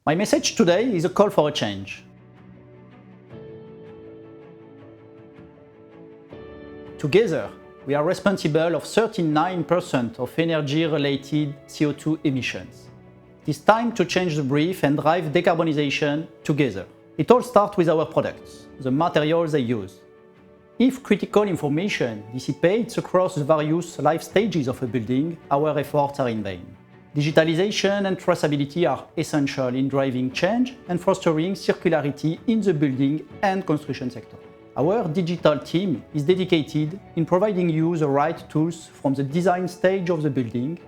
My message today is a call for a change. Together, we are responsible of 39% of energy-related CO2 emissions. It is time to change the brief and drive decarbonization together. It all starts with our products, the materials they use. If critical information dissipates across the various life stages of a building, our efforts are in vain. Digitalization and traceability are essential in driving change and fostering circularity in the building and construction sector. Our digital team is dedicated in providing you the right tools from the design stage of the building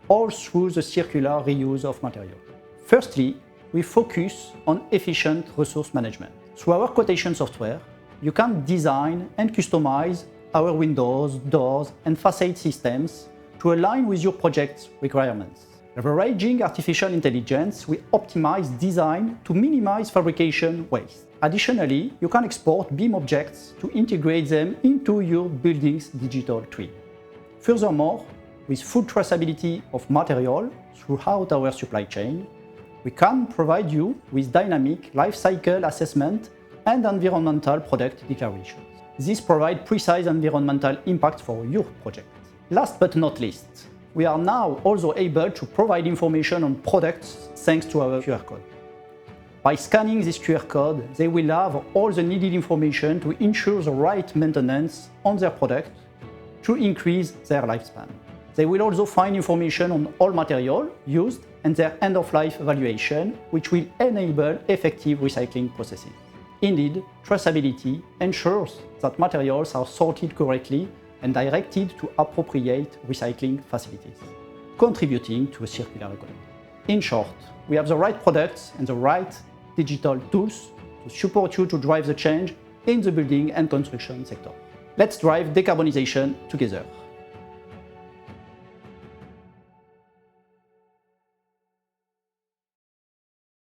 all through the circular reuse of materials. Firstly, we focus on efficient resource management. Through our quotation software, you can design and customize our windows, doors, and facade systems to align with your project's requirements. Leveraging artificial intelligence, we optimize design to minimize fabrication waste. Additionally, you can export BIM objects to integrate them into your building's digital twin. Furthermore, with full traceability of material throughout our supply chain, we can provide you with dynamic life cycle assessment and environmental product declarations. This provides precise environmental impact for your project. Last but not least, we are now also able to provide information on products thanks to our QR code. By scanning this QR code, they will have all the needed information to ensure the right maintenance on their product to increase their lifespan. They will also find information on all material used and their end-of-life evaluation, which will enable effective recycling processes. Indeed, traceability ensures that materials are sorted correctly and directed to appropriate recycling facilities, contributing to a circular economy. In short, we have the right products and the right digital tools to support you to drive the change in the building and construction sector. Let's drive decarbonization together.